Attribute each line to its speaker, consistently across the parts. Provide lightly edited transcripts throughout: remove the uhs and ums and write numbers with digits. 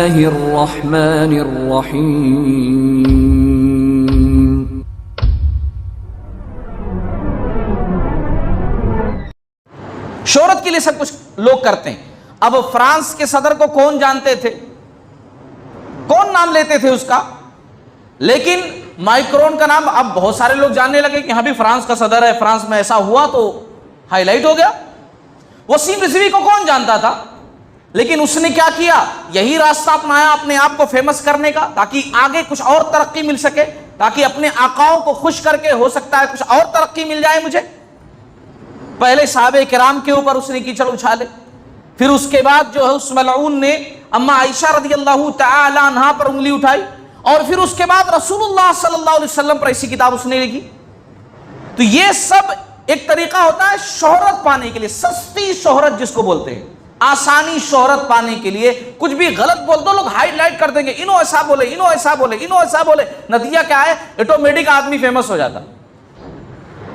Speaker 1: الرحمن الرحیم۔
Speaker 2: شہرت کے لیے سب کچھ لوگ کرتے ہیں۔ اب فرانس کے صدر کو کون جانتے تھے؟ کون نام لیتے تھے اس کا؟ لیکن مائکرون کا نام اب بہت سارے لوگ جاننے لگے کہ ہاں بھی فرانس کا صدر ہے، فرانس میں ایسا ہوا تو ہائی لائٹ ہو گیا۔ وسیم رضوی کو کون جانتا تھا؟ لیکن اس نے کیا کیا؟ یہی راستہ اپنایا اپنے آپ کو فیمس کرنے کا، تاکہ آگے کچھ اور ترقی مل سکے، تاکہ اپنے آقاؤں کو خوش کر کے ہو سکتا ہے کچھ اور ترقی مل جائے مجھے۔ پہلے صحابہ کرام کے اوپر اس نے کیچڑ اچھالے، پھر اس کے بعد جو ہے اس ملعون نے اما عائشہ رضی اللہ تعالی عنہا پر انگلی اٹھائی، اور پھر اس کے بعد رسول اللہ صلی اللہ علیہ وسلم پر ایسی کتاب اس نے لکھی۔ تو یہ سب ایک طریقہ ہوتا ہے شہرت پانے کے لیے، سستی شہرت جس کو بولتے ہیں، آسانی شہرت پانے کے لیے کچھ بھی غلط بول دو، لوگ ہائی لائٹ کر دیں گے، انہوں ایسا بولے، انہوں ایسا بولے، انہوں ایسا بولے، نتیجہ کیا ہے؟ آٹومیٹک آدمی فیمس ہو جاتا۔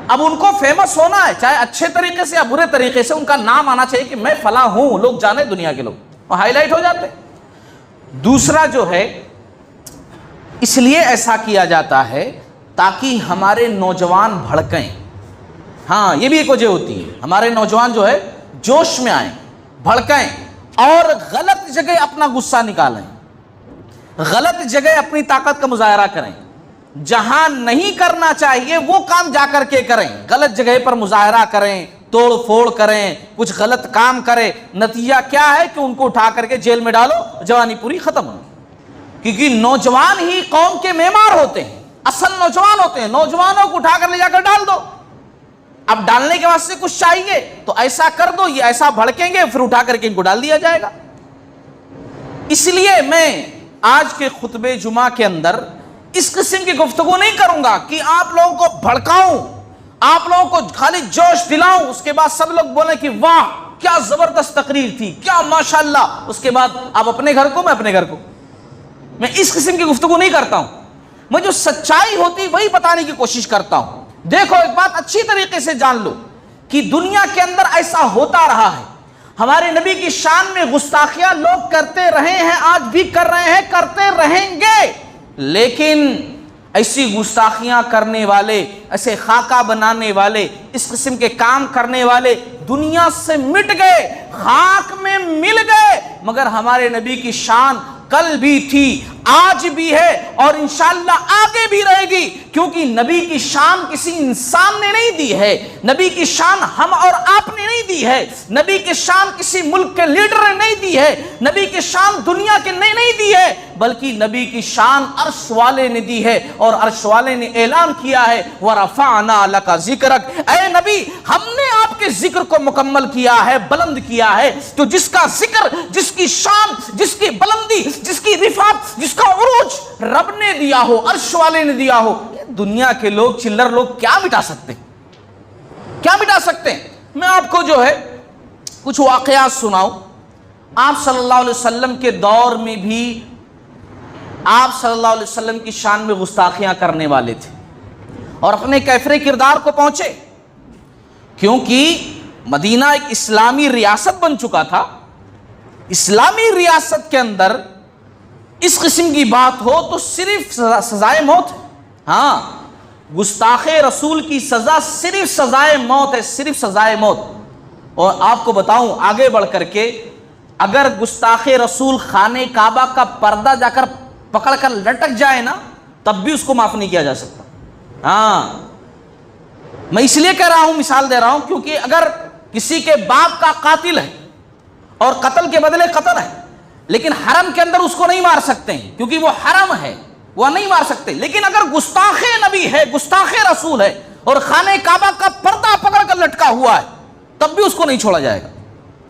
Speaker 2: اب ان کو فیمس ہونا ہے، چاہے اچھے طریقے سے یا برے طریقے سے، ان کا نام آنا چاہیے کہ میں فلاں ہوں، لوگ جانے دنیا کے لوگ، اور ہائی لائٹ ہو جاتے۔ دوسرا جو ہے، اس لیے ایسا کیا جاتا ہے تاکہ ہمارے نوجوان بھڑکیں۔ ہاں، یہ بھی ایک وجہ ہوتی ہے، ہمارے نوجوان جو ہے جوش میں آئیں، بھڑکیں، اور غلط جگہ اپنا غصہ نکالیں، غلط جگہ اپنی طاقت کا مظاہرہ کریں، جہاں نہیں کرنا چاہیے وہ کام جا کر کے کریں، غلط جگہ پر مظاہرہ کریں، توڑ پھوڑ کریں، کچھ غلط کام کریں، نتیجہ کیا ہے کہ ان کو اٹھا کر کے جیل میں ڈالو، جوانی پوری ختم ہو۔ کیونکہ نوجوان ہی قوم کے معمار ہوتے ہیں، اصل نوجوان ہوتے ہیں، نوجوانوں کو اٹھا کر لے جا کر ڈال دو۔ اب ڈالنے کے واسطے کچھ چاہیے تو ایسا کر دو، یہ ایسا بھڑکیں گے، پھر اٹھا کر کے ان کو ڈال دیا جائے گا۔ اس لیے میں آج کے خطبے جمعہ کے اندر اس قسم کی گفتگو نہیں کروں گا کہ آپ لوگوں کو بھڑکاؤں، آپ لوگوں کو خالی جوش دلاؤں، اس کے بعد سب لوگ بولیں کہ واہ کیا زبردست تقریر تھی، کیا ماشاءاللہ، اس کے بعد آپ اپنے گھر کو، میں اپنے گھر کو۔ میں اس قسم کی گفتگو نہیں کرتا ہوں، میں جو سچائی ہوتی وہی بتانے کی کوشش کرتا ہوں۔ دیکھو، ایک بات اچھی طریقے سے جان لو کہ دنیا کے اندر ایسا ہوتا رہا ہے، ہمارے نبی کی شان میں گستاخیاں لوگ کرتے رہے ہیں، آج بھی کر رہے ہیں، کرتے رہیں گے، لیکن ایسی گستاخیاں کرنے والے، ایسے خاکہ بنانے والے، اس قسم کے کام کرنے والے دنیا سے مٹ گئے، خاک میں مل گئے، مگر ہمارے نبی کی شان کل بھی تھی، آج بھی ہے، اور انشاءاللہ آگے بھی رہے گی، کیونکہ نبی کی شان کسی انسان نے نہیں دی ہے، نبی کی شان ہم اور آپ نے نہیں دی ہے، نبی کی شان کسی ملک کے لیڈر نے نہیں دی ہے، نبی کی شان دنیا کے نے نہیں دی ہے، بلکہ نبی کی شان عرش والے نے دی ہے، اور عرش والے نے اعلان کیا ہے وَرَفَعْنَا لَكَ ذِكْرَكَ، اے نبی ہم نے آپ کے ذکر کو مکمل کیا ہے، بلند کیا ہے۔ تو جس کا ذکر، جس کی شان، جس کی بلندی، جس کی رفعت، جس کا عروج رب نے دیا ہو، عرش والے نے دیا ہو، دنیا کے لوگ، چلر لوگ کیا مٹا سکتے ہیں؟ کیا مٹا سکتے ہیں؟ میں آپ کو جو ہے کچھ واقعات سناؤں۔ آپ صلی اللہ علیہ وسلم کے دور میں بھی آپ صلی اللہ علیہ وسلم کی شان میں گستاخیاں کرنے والے تھے، اور اپنے کیفر کردار کو پہنچے، کیونکہ مدینہ ایک اسلامی ریاست بن چکا تھا۔ اسلامی ریاست کے اندر اس قسم کی بات ہو تو صرف سزائے موت ہے۔ ہاں، گستاخ رسول کی سزا صرف سزائے موت ہے، صرف سزائے موت۔ اور آپ کو بتاؤں آگے بڑھ کر کے، اگر گستاخ رسول خانہ کعبہ کا پردہ جا کر پکڑ کر لٹک جائے نا، تب بھی اس کو معاف نہیں کیا جا سکتا۔ ہاں، میں اس لیے کہہ رہا ہوں، مثال دے رہا ہوں، کیونکہ اگر کسی کے باپ کا قاتل ہے اور قتل کے بدلے قتل ہے، لیکن حرم کے اندر اس کو نہیں مار سکتے ہیں کیونکہ وہ حرم ہے، وہ نہیں مار سکتے، لیکن اگر گستاخ نبی ہے، گستاخ رسول ہے، اور خانہ کعبہ کا پردہ پکڑ کر لٹکا ہوا ہے، تب بھی اس کو نہیں چھوڑا جائے گا۔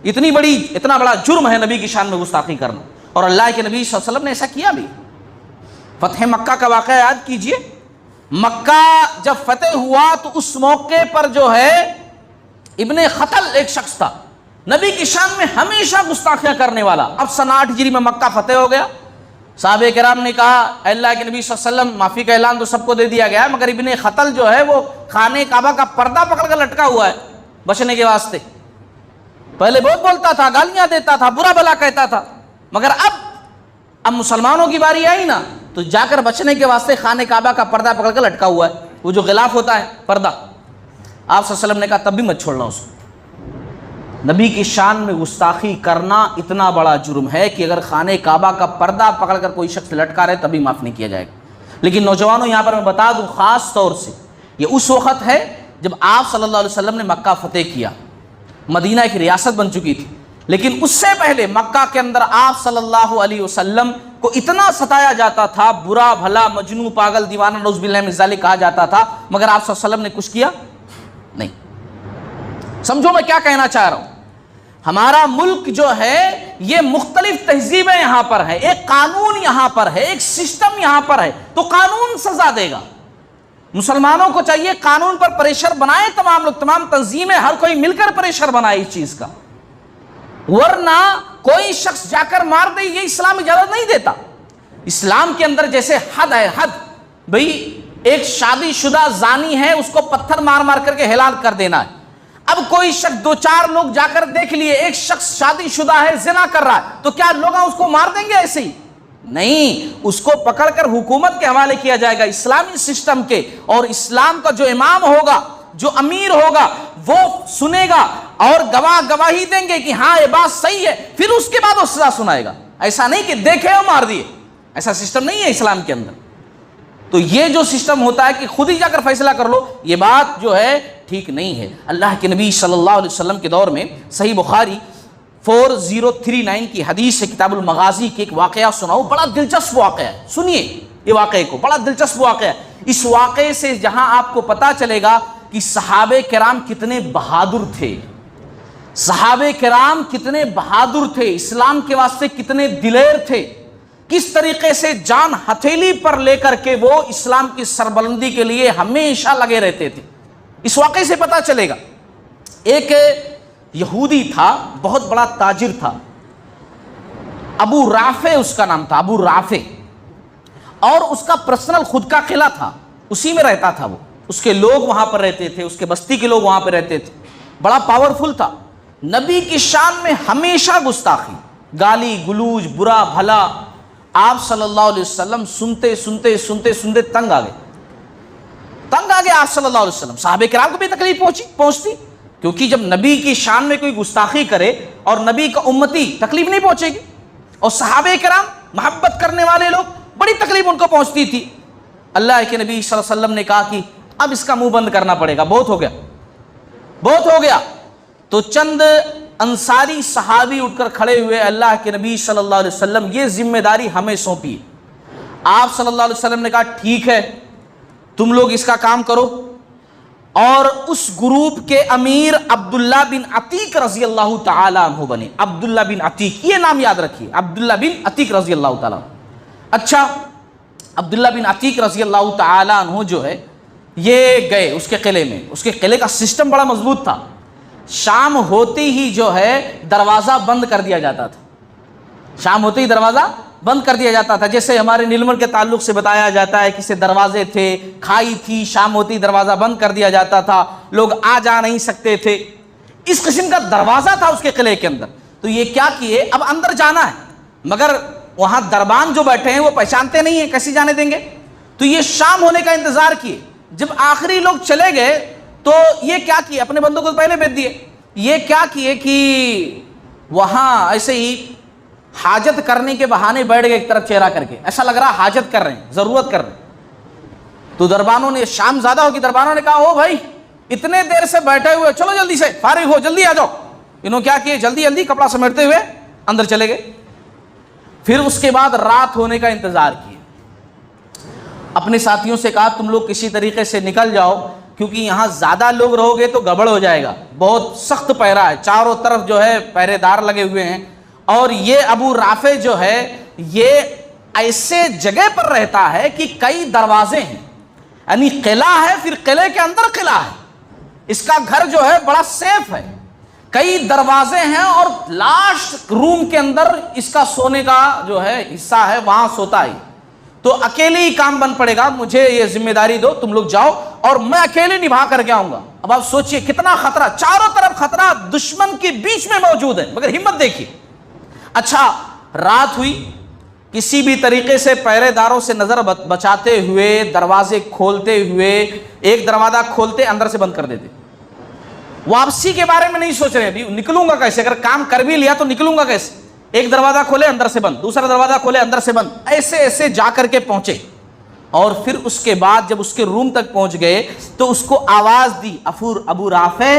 Speaker 2: اتنا بڑا جرم ہے نبی کی شان میں گستاخی کرنا، اور اللہ کے نبی صلی اللہ علیہ وسلم نے ایسا کیا بھی۔ فتح مکہ کا واقعہ یاد کیجئے، مکہ جب فتح ہوا تو اس موقع پر جو ہے ابن خطل ایک شخص تھا، نبی کی شان میں ہمیشہ گستاخیاں کرنے والا۔ اب سن 8 ہجری میں مکہ فتح ہو گیا، صحابہ کرام نے کہا اے اللہ کے نبی صلی اللہ علیہ وسلم، معافی کا اعلان تو سب کو دے دیا گیا ہے، مگر ابن خطل جو ہے وہ خانہ کعبہ کا پردہ پکڑ کر لٹکا ہوا ہے بچنے کے واسطے۔ پہلے بہت بولتا تھا، گالیاں دیتا تھا، برا بھلا کہتا تھا، مگر اب اب مسلمانوں کی باری آئی نا تو جا کر بچنے کے واسطے خانہ کعبہ کا پردہ پکڑ کر لٹکا ہوا ہے، وہ جو غلاف ہوتا ہے پردہ، آپ صلی اللہ علیہ وسلم نے کہا تب بھی مت چھوڑنا اس کو۔ نبی کی شان میں گستاخی کرنا اتنا بڑا جرم ہے کہ اگر خانہ کعبہ کا پردہ پکڑ کر کوئی شخص لٹکا رہے تبھی معاف نہیں کیا جائے گا۔ لیکن نوجوانوں یہاں پر میں بتا دوں خاص طور سے یہ اس وقت ہے جب آپ صلی اللہ علیہ وسلم نے مکہ فتح کیا، مدینہ ایک ریاست بن چکی تھی، لیکن اس سے پہلے مکہ کے اندر آپ صلی اللہ علیہ وسلم کو اتنا ستایا جاتا تھا، برا بھلا مجنون پاگل دیوانہ نعوذ باللہ من ذالک کہا جاتا تھا، مگر آپ صلی اللہ علیہ وسلم نے کچھ کیا نہیں۔ سمجھو میں کیا کہنا چاہ رہا ہوں، ہمارا ملک جو ہے یہ مختلف تہذیبیں یہاں پر ہیں، ایک قانون یہاں پر ہے، ایک سسٹم یہاں پر ہے، تو قانون سزا دے گا۔ مسلمانوں کو چاہیے قانون پر پریشر بنائے، تمام لوگ، تمام تنظیمیں، ہر کوئی مل کر پریشر بنائے اس چیز کا، ورنہ کوئی شخص جا کر مار دے یہ اسلام اجازت نہیں دیتا۔ اسلام کے اندر جیسے حد ہے، حد بھئی ایک شادی شدہ زانی ہے اس کو پتھر مار مار کر کے ہلاک کر دینا ہے، اب کوئی شخص دو چار لوگ جا کر دیکھ لیے ایک شخص شادی شدہ ہے زنا کر رہا ہے تو کیا لوگ اس کو مار دیں گے ایسے ہی؟ نہیں، اس کو پکڑ کر حکومت کے حوالے کیا جائے گا، اسلامی سسٹم کے، اور اسلام کا جو امام ہوگا، جو امیر ہوگا وہ سنے گا اور گواہی دیں گے کہ ہاں یہ بات صحیح ہے، پھر اس کے بعد وہ سزا سنائے گا۔ ایسا نہیں کہ دیکھے اور مار دیے، ایسا سسٹم نہیں ہے اسلام کے اندر۔ تو یہ جو سسٹم ہوتا ہے کہ خود ہی جا کر فیصلہ کر لو، یہ بات جو ہے ٹھیک نہیں ہے۔ اللہ کے نبی صلی اللہ علیہ وسلم کے دور میں صحیح بخاری 4039 کی حدیث ہے، کتاب المغازی کی ایک واقعہ سناؤ، بڑا دلچسپ واقعہ ہے، سنیے یہ واقعے کو، بڑا دلچسپ واقعہ ہے۔ اس واقعے سے جہاں آپ کو پتا چلے گا کہ صحابہ کرام کتنے بہادر تھے، صحابہ کرام کتنے بہادر تھے، اسلام کے واسطے کتنے دلیر تھے، کس طریقے سے جان ہتھیلی پر لے کر کے وہ اسلام کی سربلندی کے لیے ہمیشہ لگے رہتے تھے۔ اس واقعے سے پتا چلے گا، ایک یہودی تھا، بہت بڑا تاجر تھا، ابو رافع اس کا نام تھا، ابو رافع، اور اس کا پرسنل خود کا قلعہ تھا، اسی میں رہتا تھا وہ، اس کے لوگ وہاں پر رہتے تھے، اس کے بستی کے لوگ وہاں پہ رہتے تھے، بڑا پاورفل تھا۔ نبی کی شان میں ہمیشہ گستاخی، گالی گلوج، برا بھلا، آپ صلی اللہ علیہ وسلم سنتے سنتے سنتے سنتے تنگ آ گئے آپ صلی اللہ علیہ وسلم۔ صحابہ کرام کو بھی تکلیف پہنچتی، کیونکہ جب نبی کی شان میں کوئی گستاخی کرے اور نبی کا امتی تکلیف نہیں پہنچے گی، اور صحابہ کرام محبت کرنے والے لوگ بڑی تکلیف ان کو پہنچتی تھی۔ اللہ کے نبی صلی اللہ علیہ وسلم نے کہا کہ اب اس کا منہ بند کرنا پڑے گا، بہت ہو گیا۔ تو چند انصاری صحابی اٹھ کر کھڑے ہوئے، اللہ کے نبی صلی اللہ علیہ وسلم یہ ذمہ داری ہمیں سونپی۔ آپ صلی اللہ علیہ وسلم نے کہا ٹھیک ہے تم لوگ اس کا کام کرو، اور اس گروپ کے امیر عبداللہ بن عتیق رضی اللہ تعالی عنہ بنے۔ عبداللہ بن عتیق، یہ نام یاد رکھیے، عبداللہ بن عتیق رضی اللہ تعالی عنہ۔ اچھا، عبداللہ بن عتیق رضی اللہ تعالی عنہ جو ہے یہ گئے اس کے قلعے میں، اس کے قلعے کا سسٹم بڑا مضبوط تھا، شام ہوتے ہی جو ہے دروازہ بند کر دیا جاتا تھا، شام ہوتے ہی دروازہ بند کر دیا جاتا تھا، جیسے ہمارے نیلمر کے تعلق سے بتایا جاتا ہے کہ دروازے تھے، کھائی تھی، شام ہوتی دروازہ بند کر دیا جاتا تھا، لوگ آ جا نہیں سکتے تھے، اس قسم کا دروازہ تھا اس کے قلعے کے اندر۔ تو یہ کیا کیے، اب اندر جانا ہے مگر وہاں دربان جو بیٹھے ہیں وہ پہچانتے نہیں ہیں، کیسے جانے دیں گے، تو یہ شام ہونے کا انتظار کیے۔ جب آخری لوگ چلے گئے تو یہ کیا کیے، اپنے بندوں کو پہلے بھیج دیے، یہ کیا کیے کہ وہاں ایسے ہی حاجت کرنے کے بہانے بیٹھ گئے ایک طرف چہرہ کر کے، ایسا لگ رہا حاجت کر رہے ہیں، ضرورت کر رہے ہیں۔ تو دربانوں نے، شام زیادہ ہوگی، دربانوں نے کہا او بھائی اتنے دیر سے بیٹھے ہوئے، چلو جلدی سے فارغ ہو، جلدی آ جاؤ۔ انہوں کیا کیے، جلدی جلدی کپڑا سمیٹتے ہوئے اندر چلے گئے۔ پھر اس کے بعد رات ہونے کا انتظار کیے، اپنے ساتھیوں سے کہا تم لوگ کسی طریقے سے نکل جاؤ، کیونکہ یہاں زیادہ لوگ رہو گے تو گڑبڑ ہو جائے گا، بہت سخت پہرا ہے، چاروں طرف جو ہے پہرے دار لگے ہوئے ہیں، اور یہ ابو رافع جو ہے یہ ایسے جگہ پر رہتا ہے کہ کئی دروازے ہیں، یعنی قلعہ ہے، پھر قلعے کے اندر قلعہ ہے، اس کا گھر جو ہے بڑا سیف ہے، کئی دروازے ہیں، اور لاسٹ روم کے اندر اس کا سونے کا جو ہے حصہ ہے، وہاں سوتا ہے۔ تو اکیلے ہی کام بن پڑے گا، مجھے یہ ذمہ داری دو، تم لوگ جاؤ اور میں اکیلے نبھا کر کے آؤں گا۔ اب آپ سوچئے کتنا خطرہ، چاروں طرف خطرہ دشمن کے بیچ میں موجود ہے، مگر ہمت دیکھیے۔ اچھا، رات ہوئی، کسی بھی طریقے سے پہرے داروں سے نظر بچاتے ہوئے دروازے کھولتے ہوئے ایک دروازہ کھولتے اندر سے بند کر دیتے. واپسی کے بارے میں نہیں سوچ رہے ابھی نکلوں گا کیسے, اگر کام کر بھی لیا تو نکلوں گا کیسے. ایک دروازہ کھولے اندر سے بند, دوسرا دروازہ کھولے اندر سے بند, ایسے ایسے جا کر کے پہنچے. اور پھر اس کے بعد جب اس کے روم تک پہنچ گئے تو اس کو آواز دی, ابو رافع,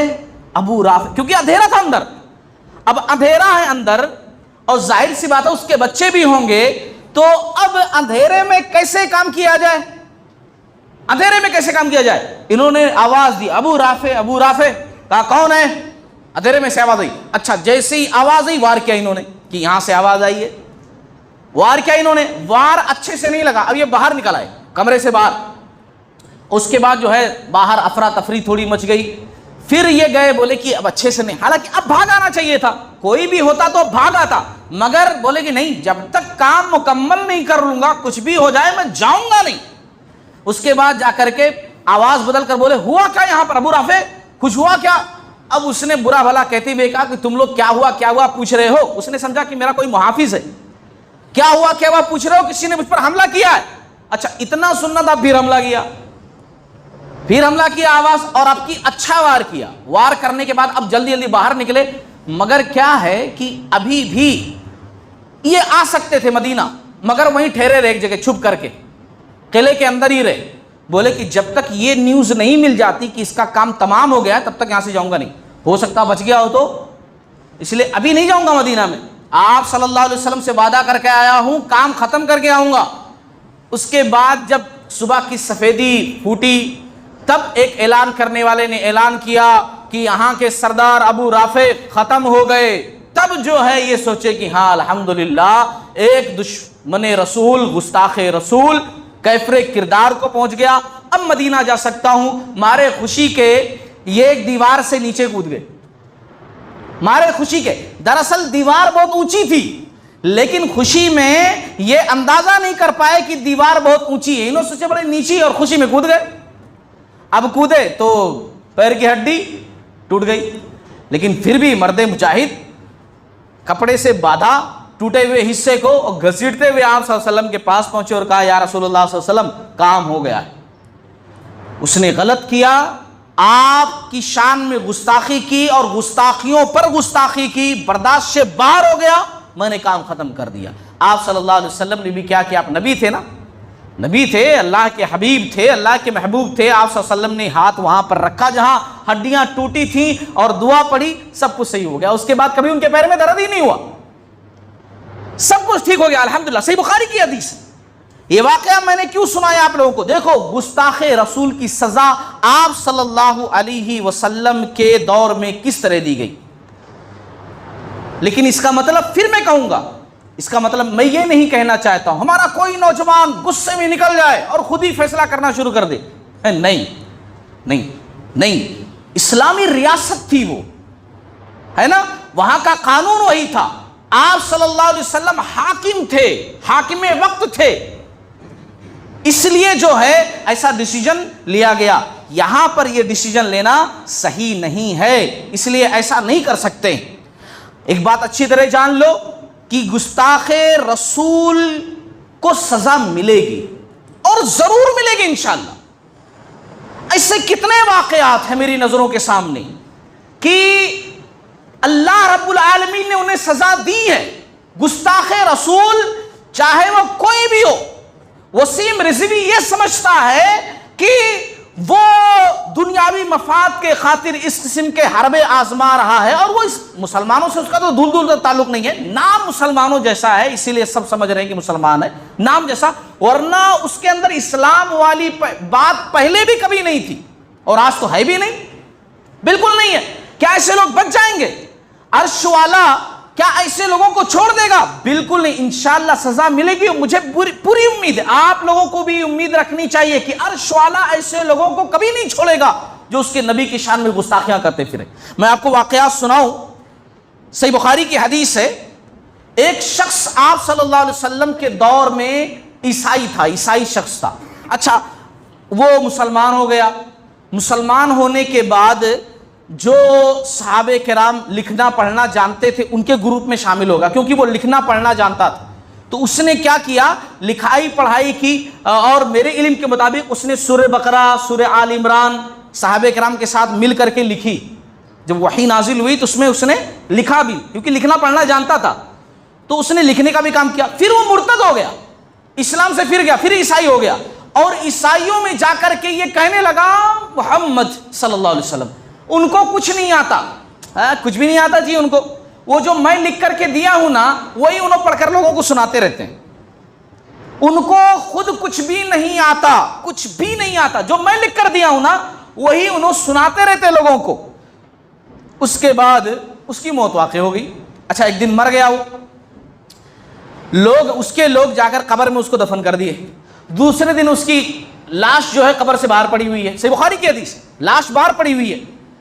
Speaker 2: ابو رافع, کیونکہ اندھیرا تھا اندر. اب اندھیرا ہے اندر اور ظاہر سی بات ہے اس کے بچے بھی ہوں گے, تو اب اندھیرے میں کیسے کام کیا جائے, اندھیرے میں کیسے کام کیا جائے. انہوں نے آواز دی ابو رافع, ابو رافع. کہا کون ہے, اندھیرے میں سے آواز آئی. اچھا جیسے ہی آواز آئی وار کیا انہوں نے کہ یہاں سے آواز آئی ہے, وار کیا انہوں نے, وار اچھے سے نہیں لگا. اب یہ باہر نکل آئے کمرے سے باہر. اس کے بعد جو ہے باہر افراتفری تھوڑی مچ گئی. پھر یہ گئے بولے کہ اب اچھے سے نہیں, حالانکہ اب بھاگ آنا چاہیے تھا, کوئی بھی ہوتا تو بھاگ آتا, مگر بولے کہ نہیں جب تک کام مکمل نہیں کر لوں گا کچھ بھی ہو جائے میں جاؤں گا نہیں. اس کے بعد جا کر کے آواز بدل کر بولے ہوا کیا یہاں پر ابو رافع, کچھ ہوا کیا. اب اس نے برا بھلا کہتے ہوئے کہا کہ تم لوگ کیا ہوا پوچھ رہے ہو. اس نے سمجھا کہ میرا کوئی محافظ ہے, کیا ہوا پوچھ رہے ہو, کسی نے مجھ پر حملہ کیا ہے. اچھا اتنا سننا تھا, پھر حملہ کیا آواز, اور اب کی اچھا وار کیا. وار کرنے کے بعد اب جلدی جلدی باہر نکلے. مگر کیا ہے کہ ابھی بھی یہ آ سکتے تھے مدینہ, مگر وہیں ٹھہرے رہے ایک جگہ چھپ کر کے, قلعے کے اندر ہی رہے. بولے کہ جب تک یہ نیوز نہیں مل جاتی کہ اس کا کام تمام ہو گیا تب تک یہاں سے جاؤں گا نہیں. ہو سکتا بچ گیا ہو تو, اس لیے ابھی نہیں جاؤں گا مدینہ میں. آپ صلی اللہ علیہ وسلم سے وعدہ کر کے آیا ہوں, کام ختم کر کے آؤں گا. اس کے بعد جب صبح کی سفیدی پھوٹی تب ایک اعلان کرنے والے نے اعلان کیا کہ یہاں کے سردار ابو رافع ختم ہو گئے. تب جو ہے یہ سوچے کہ ہاں الحمدللہ ایک دشمن رسول, گستاخ رسول کیفر کردار کو پہنچ گیا, اب مدینہ جا سکتا ہوں. مارے خوشی کے یہ ایک دیوار سے نیچے کود گئے, مارے خوشی کے. دراصل دیوار بہت اونچی تھی لیکن خوشی میں یہ اندازہ نہیں کر پائے کہ دیوار بہت اونچی ہے. انہوں نے سوچے بڑے نیچی, اور خوشی میں کود گئے. اب کودے تو پیر کی ہڈی ٹوٹ گئی, لیکن پھر بھی مرد مجاہد کپڑے سے باندھا ٹوٹے ہوئے حصے کو اور گھسیٹتے ہوئے آپ صلی اللہ علیہ وسلم کے پاس پہنچے اور کہا یا رسول اللہ صلی اللہ علیہ وسلم کام ہو گیا ہے. اس نے غلط کیا, آپ کی شان میں گستاخی کی اور گستاخیوں پر گستاخی کی, برداشت سے باہر ہو گیا, میں نے کام ختم کر دیا. آپ صلی اللہ علیہ وسلم نے بھی کیا کہ آپ نبی تھے نا, نبی تھے, اللہ کے حبیب تھے, اللہ کے محبوب تھے. آپ صلی اللہ علیہ وسلم نے ہاتھ وہاں پر رکھا جہاں ہڈیاں ٹوٹی تھیں اور دعا پڑھی, سب کچھ صحیح ہو گیا. اس کے بعد کبھی ان کے پیر میں درد ہی نہیں ہوا, سب کچھ ٹھیک ہو گیا الحمدللہ. صحیح بخاری کی حدیث. یہ واقعہ میں نے کیوں سنایا آپ لوگوں کو, دیکھو گستاخ رسول کی سزا آپ صلی اللہ علیہ وسلم کے دور میں کس طرح دی گئی. لیکن اس کا مطلب پھر میں کہوں گا, اس کا مطلب میں یہ نہیں کہنا چاہتا ہوں ہمارا کوئی نوجوان غصے میں نکل جائے اور خود ہی فیصلہ کرنا شروع کر دے. نہیں نہیں نہیں, اسلامی ریاست تھی وہ, ہے نا, وہاں کا قانون وہی تھا. آپ صلی اللہ علیہ وسلم حاکم تھے, حاکم وقت تھے, اس لیے جو ہے ایسا ڈیسیجن لیا گیا. یہاں پر یہ ڈیسیجن لینا صحیح نہیں ہے, اس لیے ایسا نہیں کر سکتے. ایک بات اچھی طرح جان لو کہ گستاخ رسول کو سزا ملے گی اور ضرور ملے گی انشاءاللہ. ایسے کتنے واقعات ہیں میری نظروں کے سامنے کہ اللہ رب العالمین نے انہیں سزا دی ہے. گستاخ رسول چاہے وہ کوئی بھی ہو, وسیم رضوی یہ سمجھتا ہے کہ وہ دنیاوی مفاد کے خاطر اس قسم کے حربے آزما رہا ہے, اور وہ اس مسلمانوں سے اس کا تو دور دور تک تعلق نہیں ہے. نام مسلمانوں جیسا ہے اسی لیے سب سمجھ رہے ہیں کہ مسلمان ہے, نام جیسا, ورنہ اس کے اندر اسلام والی بات پہلے بھی کبھی نہیں تھی اور آج تو ہے بھی نہیں, بالکل نہیں ہے. کیا ایسے لوگ بچ جائیں گے؟ عرش والا کیا ایسے لوگوں کو چھوڑ دے گا؟ بالکل نہیں, انشاءاللہ سزا ملے گی. مجھے پوری امید ہے, آپ لوگوں کو بھی امید رکھنی چاہیے کہ عرش والا ایسے لوگوں کو کبھی نہیں چھوڑے گا جو اس کے نبی کی شان میں گستاخیاں کرتے پھرے. میں آپ کو واقعات سناؤں, صحیح بخاری کی حدیث ہے. ایک شخص آپ صلی اللہ علیہ وسلم کے دور میں عیسائی تھا, عیسائی شخص تھا. اچھا وہ مسلمان ہو گیا. مسلمان ہونے کے بعد جو صحابہ کرام لکھنا پڑھنا جانتے تھے ان کے گروپ میں شامل ہوگا, کیونکہ وہ لکھنا پڑھنا جانتا تھا. تو اس نے کیا کیا, لکھائی پڑھائی کی, اور میرے علم کے مطابق اس نے سورہ بقرہ, سورہ آل عمران صحابہ کرام کے ساتھ مل کر کے لکھی. جب وحی نازل ہوئی تو اس میں اس نے لکھا بھی, کیونکہ لکھنا پڑھنا جانتا تھا, تو اس نے لکھنے کا بھی کام کیا. پھر وہ مرتد ہو گیا, اسلام سے پھر گیا, پھر عیسائی ہو گیا, اور عیسائیوں میں جا کر کے یہ کہنے لگا محمد صلی اللہ علیہ وسلم. ان کو کچھ نہیں آتا, کچھ بھی نہیں آتا جی ان کو. وہ جو میں لکھ کر کے دیا ہوں نا, وہی انہوں پڑھ کر لوگوں کو سناتے رہتے ہیں. ان کو خود کچھ بھی نہیں آتا, کچھ بھی نہیں آتا. جو میں لکھ کر دیا ہوں نا, وہی انہوں سناتے رہتے لوگوں کو. اس کے بعد اس کی موت واقع ہو گئی. اچھا, ایک دن مر گیا وہ, اس کے لوگ جا کر قبر میں اس کو دفن کر دیے. دوسرے دن اس کی لاش جو ہے قبر سے باہر پڑی ہوئی ہے, صحیح بخاری کی حدیث, لاش باہر پڑی ہوئی ہے.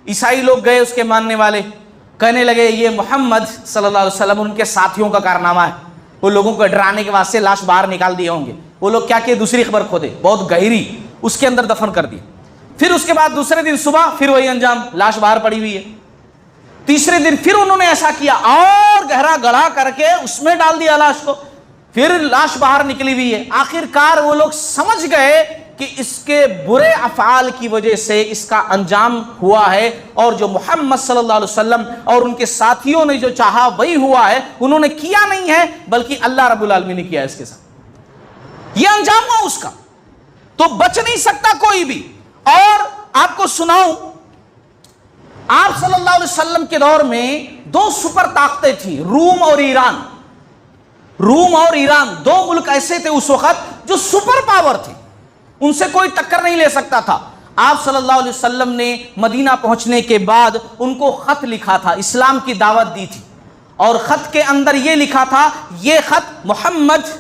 Speaker 2: عیسائی لوگ گئے, اس کے ماننے والے کہنے لگے یہ محمد صلی اللہ علیہ وسلم ان کے ساتھیوں کا کارنامہ ہے, وہ لوگوں کو ڈرانے کے واسطے لاش باہر نکال دیے ہوں گے. وہ لوگ کیا کہ دوسری قبر کھودے, بہت گہری, اس کے اندر دفن کر دی. پھر اس کے بعد دوسرے دن صبح پھر وہی انجام, لاش باہر پڑی ہوئی ہے. تیسرے دن پھر انہوں نے ایسا کیا, اور گہرا گڑھا کر کے اس میں ڈال دیا لاش کو, پھر لاش باہر نکلی ہوئی ہے. آخر کار وہ لوگ سمجھ گئے کہ اس کے برے افعال کی وجہ سے اس کا انجام ہوا ہے, اور جو محمد صلی اللہ علیہ وسلم اور ان کے ساتھیوں نے جو چاہا وہی ہوا ہے. انہوں نے کیا نہیں ہے, بلکہ اللہ رب العالمین نے کیا ہے اس کے ساتھ. یہ انجام ہوا اس کا, تو بچ نہیں سکتا کوئی بھی. اور آپ کو سناؤں, آپ صلی اللہ علیہ وسلم کے دور میں دو سپر طاقتیں تھیں, روم اور ایران. روم اور ایران دو ملک ایسے تھے اس وقت جو سپر پاور تھے, ان سے کوئی ٹکر نہیں لے سکتا تھا. آپ صلی اللہ علیہ وسلم نے مدینہ پہنچنے کے بعد ان کو خط لکھا تھا, اسلام کی دعوت دی تھی, اور خط کے اندر یہ لکھا تھا, یہ خط محمد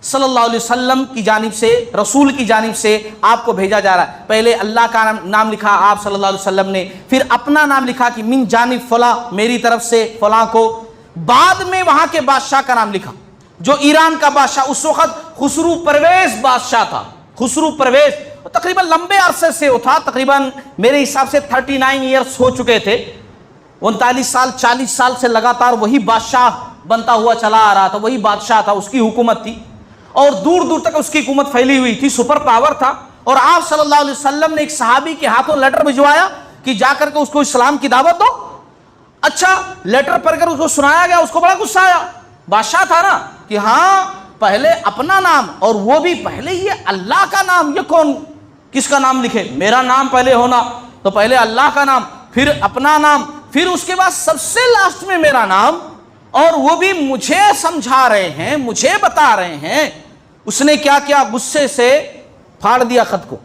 Speaker 2: صلی اللہ علیہ وسلم کی جانب سے, رسول کی جانب سے آپ کو بھیجا جا رہا ہے. پہلے اللہ کا نام لکھا آپ صلی اللہ علیہ وسلم نے, پھر اپنا نام لکھا کہ من جانب فلاں, میری طرف سے فلاں کو. بعد میں وہاں کے بادشاہ کا نام لکھا, جو ایران کا بادشاہ اس وقت خسرو پرویز بادشاہ تھا. خسرو پرویز تقریباً لمبے عرصے سے وہ تھا, تقریباً میرے حساب سے 39 ایئرس ہو چکے تھے. 39 سال 40 سال سے لگاتار وہی بادشاہ بنتا ہوا چلا آ رہا تھا, وہی بادشاہ تھا, اس کی حکومت تھی, اور دور دور تک اس کی حکومت پھیلی ہوئی تھی, سپر پاور تھا. اور آپ صلی اللہ علیہ وسلم نے ایک صحابی کے ہاتھوں لیٹر بھجوایا کہ جا کر کے اس کو اسلام کی دعوت دو. اچھا, لیٹر پڑھ کر اس کو سنایا گیا, اس کو بڑا غصہ آیا. بادشاہ تھا نا, کہ ہاں پہلے اپنا نام, اور وہ بھی پہلے یہ اللہ کا نام, یہ کون کس کا نام لکھے, میرا نام پہلے ہونا, تو پہلے اللہ کا نام, پھر اپنا نام, پھر اس کے بعد سب سے لاسٹ میں میرا نام, اور وہ بھی مجھے سمجھا رہے ہیں, مجھے بتا رہے ہیں. اس نے کیا کیا, غصے سے پھاڑ دیا خط کو,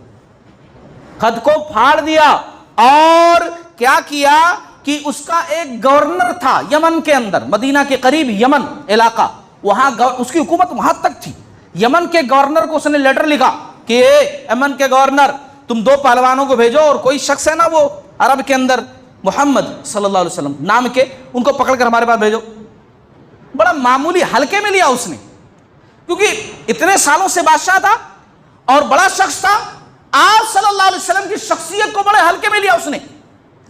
Speaker 2: خط کو پھاڑ دیا. اور کیا کیا کہ اس کا ایک گورنر تھا یمن کے اندر, مدینہ کے قریب یمن علاقہ, وہاں اس کی حکومت وہاں تک تھی. یمن کے گورنر کو اس نے لیٹر لکھا کہ یمن کے گورنر, تم 2 پہلوانوں کو بھیجو, اور کوئی شخص ہے نا وہ عرب کے اندر محمد صلی اللہ علیہ وسلم نام کے, ان کو پکڑ کر ہمارے پاس بھیجو. بڑا معمولی ہلکے میں لیا اس نے, کیونکہ اتنے سالوں سے بادشاہ تھا اور بڑا شخص تھا. آپ صلی اللہ علیہ وسلم کی شخصیت کو بڑے ہلکے میں لیا اس نے.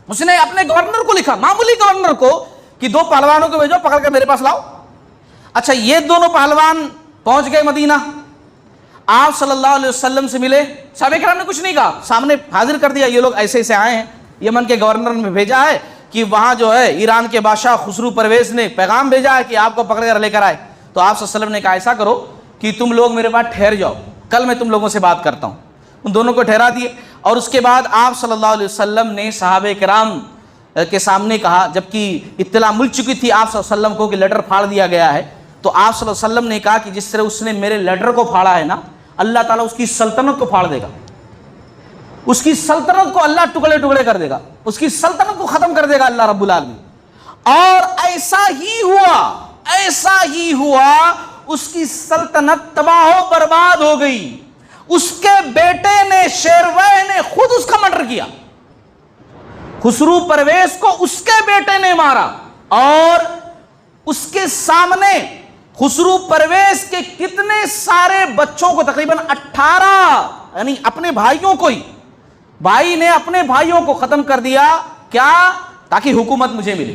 Speaker 2: اس نے اپنے گورنر کو لکھا, معمولی گورنر کو, کہ 2 پہلوانوں کو بھیجو, پکڑ کر میرے پاس لاؤ. اچھا, یہ دونوں پہلوان پہنچ گئے مدینہ, آپ صلی اللہ علیہ وسلم سے ملے. صحابہ کرام نے کچھ نہیں کہا, سامنے حاضر کر دیا, یہ لوگ ایسے ایسے آئے ہیں, یمن کے گورنر نے بھیجا ہے کہ وہاں جو ہے ایران کے بادشاہ خسرو پرویز نے پیغام بھیجا ہے کہ آپ کو پکڑ کر لے کر آئے. تو آپ صلی اللہ علیہ وسلم نے کہا ایسا کرو کہ تم لوگ میرے پاس ٹھہر جاؤ, کل میں تم لوگوں سے بات کرتا ہوں. ان دونوں کو ٹھہرا دیے, اور اس کے بعد آپ صلی اللہ علیہ وسلم نے صحابہ کرام کے سامنے کہا, جبکہ اطلاع مل چکی تھی آپ صلی اللہ علیہ وسلم کو کہ لیٹر پھاڑ دیا گیا ہے, تو آپ صلی اللہ علیہ وسلم نے کہا کہ جس طرح اس نے میرے لیٹر کو پھاڑا ہے نا, اللہ تعالیٰ اس کی سلطنت کو پھاڑ دے گا, اس کی سلطنت کو اللہ ٹکڑے ٹکڑے کر دے گا, اس کی سلطنت کو ختم کر دے گا اللہ رب العالمین. اور ایسا ہی ہوا, ایسا ہی ہوا, اس کی سلطنت تباہ و برباد ہو گئی. اس کے بیٹے نے, شیروے نے خود اس کا مرڈر کیا. خسرو پرویز کو اس کے بیٹے نے مارا, اور اس کے سامنے خسرو پرویز کے کتنے سارے بچوں کو, تقریباً 18, یعنی اپنے بھائیوں کو ہی, بھائی نے اپنے بھائیوں کو ختم کر دیا. کیا؟ تاکہ حکومت مجھے ملے.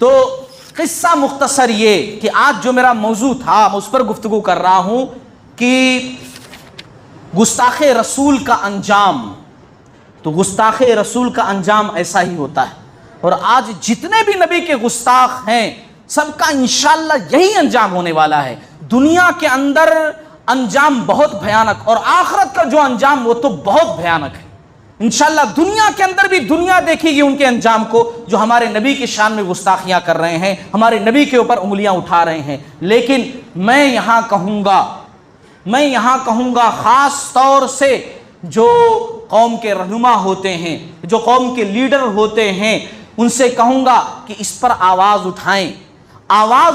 Speaker 2: تو قصہ مختصر یہ کہ آج جو میرا موضوع تھا میں اس پر گفتگو کر رہا ہوں کہ گستاخ رسول کا انجام، تو گستاخ رسول کا انجام ایسا ہی ہوتا ہے، اور آج جتنے بھی نبی کے گستاخ ہیں سب کا انشاءاللہ یہی انجام ہونے والا ہے۔ دنیا کے اندر انجام بہت بھیانک، اور آخرت کا جو انجام وہ تو بہت بھیانک ہے۔ انشاءاللہ دنیا کے اندر بھی دنیا دیکھے گی ان کے انجام کو جو ہمارے نبی کی شان میں گستاخیاں کر رہے ہیں، ہمارے نبی کے اوپر انگلیاں اٹھا رہے ہیں۔ لیکن میں یہاں کہوں گا خاص طور سے جو قوم کے رہنما ہوتے ہیں، جو قوم کے لیڈر ہوتے ہیں، ان سے کہوں گا کہ اس پر آواز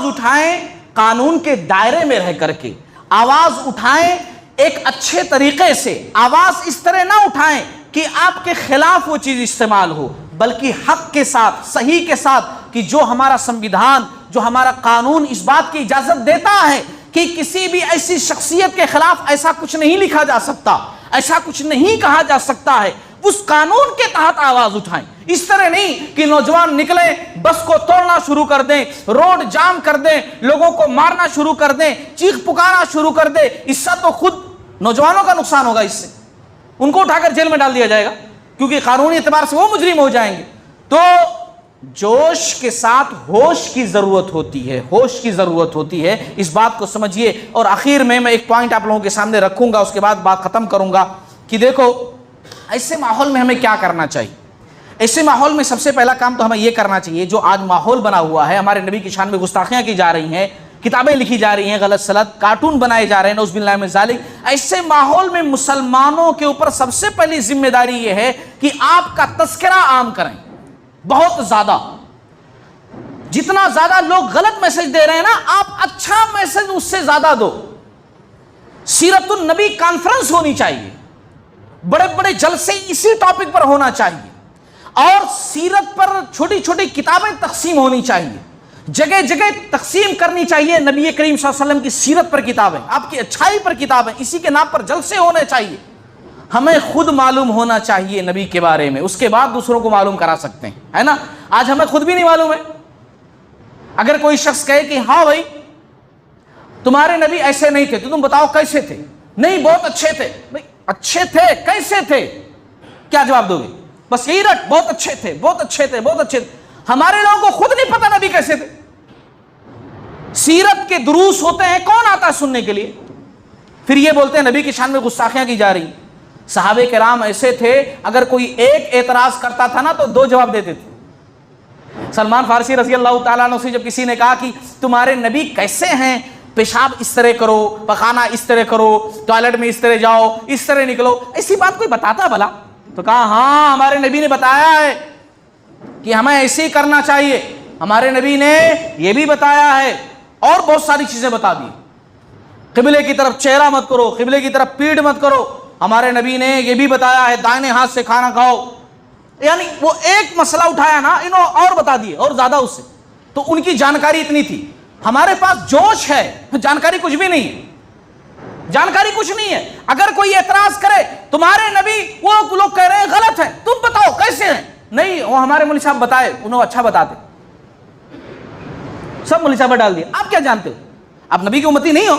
Speaker 2: اٹھائیں قانون کے دائرے میں رہ کر کے، آواز اٹھائیں ایک اچھے طریقے سے، آواز اس طرح نہ اٹھائیں کہ آپ کے خلاف وہ چیز استعمال ہو، بلکہ حق کے ساتھ، صحیح کے ساتھ، کہ جو ہمارا سنویدھان، جو ہمارا قانون اس بات کی اجازت دیتا ہے کہ کسی بھی ایسی شخصیت کے خلاف ایسا کچھ نہیں لکھا جا سکتا، ایسا کچھ نہیں کہا جا سکتا ہے، اس قانون کے تحت آواز اٹھائیں۔ اس طرح نہیں کہ نوجوان نکلیں بس کو توڑنا شروع کر دیں، روڈ جام کر دیں، لوگوں کو مارنا شروع کر دیں، چیخ پکارنا شروع کر دیں۔ اس سے تو خود نوجوانوں کا نقصان ہوگا، اس سے ان کو اٹھا کر جیل میں ڈال دیا جائے گا، کیونکہ قانونی اعتبار سے وہ مجرم ہو جائیں گے۔ تو جوش کے ساتھ ہوش کی ضرورت ہوتی ہے، اس بات کو سمجھیے۔ اور آخر میں ایک پوائنٹ آپ لوگوں کے سامنے رکھوں گا، اس کے بعد بات ختم کروں گا کہ دیکھو ایسے ماحول میں ہمیں کیا کرنا چاہیے۔ ایسے ماحول میں سب سے پہلا کام تو ہمیں یہ کرنا چاہیے، جو آج ماحول بنا ہوا ہے، ہمارے نبی کی شان میں گستاخیاں کی جا رہی ہیں، کتابیں لکھی جا رہی ہیں غلط سلط، کارٹون بنائے جا رہے ہیں، نعوذ باللہ من ذالک، ایسے ماحول میں مسلمانوں کے اوپر سب سے پہلی ذمہ داری یہ ہے کہ آپ کا تذکرہ عام کریں، بہت زیادہ، جتنا زیادہ لوگ غلط میسج دے رہے ہیں نا، آپ اچھا میسج اس سے زیادہ دو۔ سیرت النبی کانفرنس ہونی چاہیے، بڑے بڑے جلسے اسی ٹاپک پر ہونا چاہیے، اور سیرت پر چھوٹی چھوٹی کتابیں تقسیم ہونی چاہیے، جگہ جگہ تقسیم کرنی چاہیے نبی کریم صلی اللہ علیہ وسلم کی سیرت پر کتابیں، آپ کی اچھائی پر کتابیں، اسی کے نام پر جلسے ہونے چاہیے۔ ہمیں خود معلوم ہونا چاہیے نبی کے بارے میں، اس کے بعد دوسروں کو معلوم کرا سکتے ہیں، ہے نا۔ آج ہمیں خود بھی نہیں معلوم ہے۔ اگر کوئی شخص کہے کہ ہاں بھائی تمہارے نبی ایسے نہیں تھے، تو تم بتاؤ کیسے تھے؟ نہیں بہت اچھے تھے۔ بھائی اچھے تھے کیسے تھے؟ کیا جواب دو گے؟ بس یہی رٹ، بہت اچھے تھے، بہت اچھے تھے، بہت اچھے تھے۔ ہمارے لوگوں کو خود نہیں پتہ نبی کیسے تھے۔ سیرت کے دروس ہوتے ہیں، کون آتا ہے سننے کے لیے؟ پھر یہ بولتے ہیں نبی کی شان میں گستاخیاں کی جا رہی ہیں۔ صحابہ کرام ایسے تھے، اگر کوئی ایک اعتراض کرتا تھا نا تو دو جواب دیتے تھے۔ سلمان فارسی رضی اللہ تعالیٰ عنہ سے جب کسی نے کہا کہ تمہارے نبی کیسے ہیں، پیشاب اس طرح کرو، پخانہ اس طرح کرو، ٹوائلٹ میں اس طرح جاؤ، اس طرح نکلو، ایسی بات کوئی بتاتا بھلا؟ تو کہا ہاں ہمارے نبی نے بتایا ہے کہ ہمیں ایسے ہی کرنا چاہیے، ہمارے نبی نے یہ بھی بتایا ہے، اور بہت ساری چیزیں بتا دی۔ قبلے کی طرف چہرہ مت کرو، قبلے کی طرف پیٹھ مت کرو، ہمارے نبی نے یہ بھی بتایا ہے، دائیں ہاتھ سے کھانا کھاؤ۔ یعنی وہ ایک مسئلہ اٹھایا نا، انہوں اور بتا دیے اور زیادہ اس سے۔ تو ان کی جانکاری اتنی تھی۔ ہمارے پاس جوش ہے، جانکاری کچھ بھی نہیں ہے، جانکاری کچھ نہیں ہے۔ اگر کوئی اعتراض کرے تمہارے نبی وہ لوگ کہہ رہے ہیں غلط ہے، تم بتاؤ کیسے ہیں؟ نہیں وہ ہمارے مولوی صاحب بتائے، انہوں اچھا بتاتے، سب مولوی صاحب ڈال دیا۔ آپ کیا جانتے ہو؟ آپ نبی کی امتی نہیں ہو۔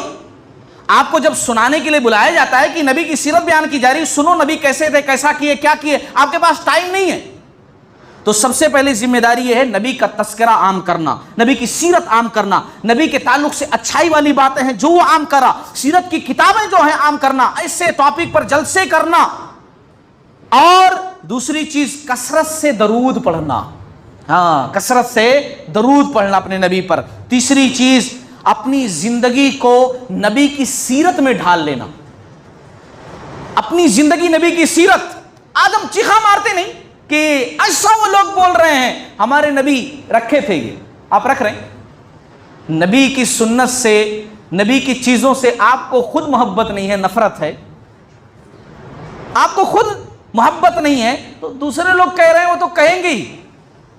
Speaker 2: آپ کو جب سنانے کے لیے بلایا جاتا ہے کہ نبی کی سیرت بیان کی جا رہی ہے، سنو نبی کیسے تھے، کیسا کیے، کیا کیے، آپ کے پاس ٹائم نہیں ہے۔ تو سب سے پہلی ذمہ داری یہ ہے نبی کا تذکرہ عام کرنا، نبی کی سیرت عام کرنا، نبی کے تعلق سے اچھائی والی باتیں ہیں جو وہ عام کرا، سیرت کی کتابیں جو ہیں عام کرنا، ایسے ٹاپک پر جلسے کرنا۔ اور دوسری چیز کثرت سے درود پڑھنا، ہاں کثرت سے درود پڑھنا اپنے نبی پر۔ تیسری چیز اپنی زندگی کو نبی کی سیرت میں ڈھال لینا، اپنی زندگی نبی کی سیرت۔ آج ہم چیخا مارتے نہیں کہ ایسا وہ لوگ بول رہے ہیں، ہمارے نبی رکھے تھے، یہ آپ رکھ رہے ہیں؟ نبی کی سنت سے، نبی کی چیزوں سے آپ کو خود محبت نہیں ہے، نفرت ہے، آپ کو خود محبت نہیں ہے، تو دوسرے لوگ کہہ رہے ہیں وہ تو کہیں گے ہی۔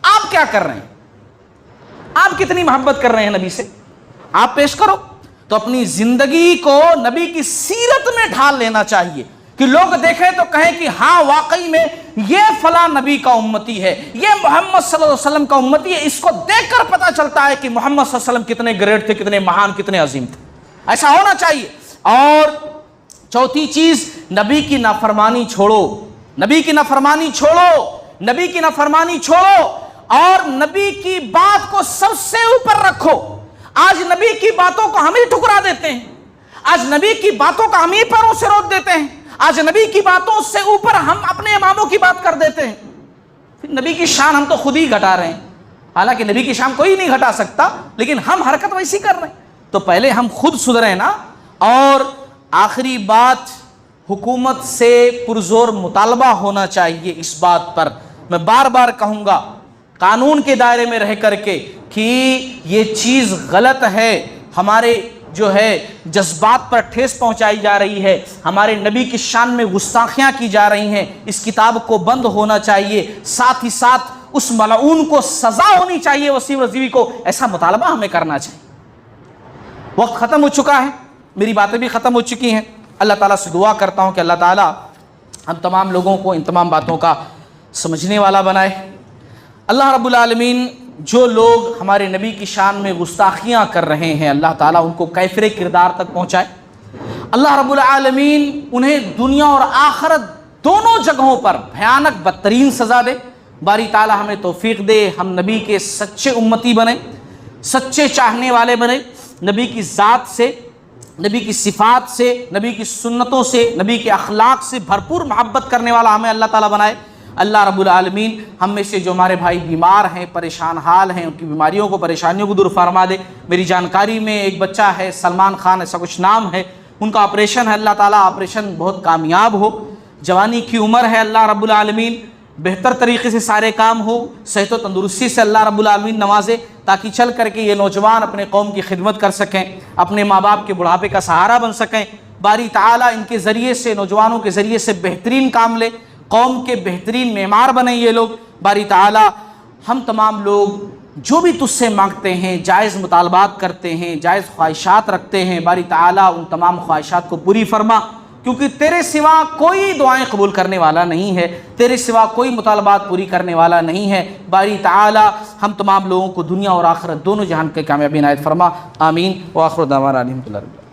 Speaker 2: آپ کیا کر رہے ہیں؟ آپ کتنی محبت کر رہے ہیں نبی سے؟ آپ پیش کرو۔ تو اپنی زندگی کو نبی کی سیرت میں ڈھال لینا چاہیے۔ کہ لوگ دیکھیں تو کہیں کہ ہاں واقعی میں یہ فلاں نبی کا امتی ہے، یہ محمد صلی اللہ علیہ وسلم کا امتی ہے، اس کو دیکھ کر پتہ چلتا ہے کہ محمد صلی اللہ علیہ وسلم کتنے گریٹ تھے، کتنے مہان، کتنے عظیم تھے۔ ایسا ہونا چاہیے۔ اور چوتھی چیز، نبی کی نافرمانی چھوڑو، نبی کی نافرمانی چھوڑو، نبی کی نافرمانی چھوڑو، اور نبی کی بات کو سب سے اوپر رکھو۔ آج نبی کی باتوں کو ہم ہی ٹھکرا دیتے ہیں، آج نبی کی باتوں کا ہم ہی پیروں سے روک دیتے ہیں، آج نبی کی باتوں سے اوپر ہم اپنے اماموں کی بات کر دیتے ہیں۔ پھر نبی کی شان ہم تو خود ہی گھٹا رہے ہیں، حالانکہ نبی کی شان کوئی نہیں گھٹا سکتا، لیکن ہم حرکت ویسی کر رہے ہیں۔ تو پہلے ہم خود سدھریں نا۔ اور آخری بات، حکومت سے پرزور مطالبہ ہونا چاہیے اس بات پر، میں بار بار کہوں گا، قانون کے دائرے میں رہ کر کے، کہ یہ چیز غلط ہے، ہمارے جو ہے جذبات پر ٹھیس پہنچائی جا رہی ہے، ہمارے نبی کی شان میں گستاخیاں کی جا رہی ہیں، اس کتاب کو بند ہونا چاہیے، ساتھ ہی ساتھ اس ملعون کو سزا ہونی چاہیے، وسیم رضوی کو، ایسا مطالبہ ہمیں کرنا چاہیے۔ وقت ختم ہو چکا ہے، میری باتیں بھی ختم ہو چکی ہیں۔ اللہ تعالیٰ سے دعا کرتا ہوں کہ اللہ تعالیٰ ہم تمام لوگوں کو ان تمام باتوں کا سمجھنے والا بنائے۔ اللہ رب العالمین جو لوگ ہمارے نبی کی شان میں گستاخیاں کر رہے ہیں، اللہ تعالیٰ ان کو کیفر کردار تک پہنچائے۔ اللہ رب العالمین انہیں دنیا اور آخرت دونوں جگہوں پر بھیانک بدترین سزا دے۔ باری تعالیٰ ہمیں توفیق دے، ہم نبی کے سچے امتی بنیں، سچے چاہنے والے بنیں، نبی کی ذات سے، نبی کی صفات سے، نبی کی سنتوں سے، نبی کے اخلاق سے بھرپور محبت کرنے والا ہمیں اللہ تعالیٰ بنائے۔ اللہ رب العالمین ہم میں سے جو ہمارے بھائی بیمار ہیں، پریشان حال ہیں، ان کی بیماریوں کو، پریشانیوں کو دور فرما دے۔ میری جانکاری میں ایک بچہ ہے سلمان خان، ایسا کچھ نام ہے، ان کا آپریشن ہے، اللہ تعالیٰ آپریشن بہت کامیاب ہو۔ جوانی کی عمر ہے، اللہ رب العالمین بہتر طریقے سے سارے کام ہو، صحت و تندرستی سے اللہ رب العالمین نوازے، تاکہ چل کر کے یہ نوجوان اپنے قوم کی خدمت کر سکیں، اپنے ماں باپ کے بڑھاپے کا سہارا بن سکیں۔ باری تعالیٰ ان کے ذریعے سے، نوجوانوں کے ذریعے سے بہترین کام لے، قوم کے بہترین معمار بنیں یہ لوگ۔ باری تعالیٰ ہم تمام لوگ جو بھی تجھ سے مانگتے ہیں، جائز مطالبات کرتے ہیں، جائز خواہشات رکھتے ہیں، باری تعالیٰ ان تمام خواہشات کو پوری فرما، کیونکہ تیرے سوا کوئی دعائیں قبول کرنے والا نہیں ہے، تیرے سوا کوئی مطالبات پوری کرنے والا نہیں ہے۔ باری تعالیٰ ہم تمام لوگوں کو دنیا اور آخرت دونوں جہان کے کامیابی عنایت فرما، آمین۔ وآخر دعوانا الحمدللہ۔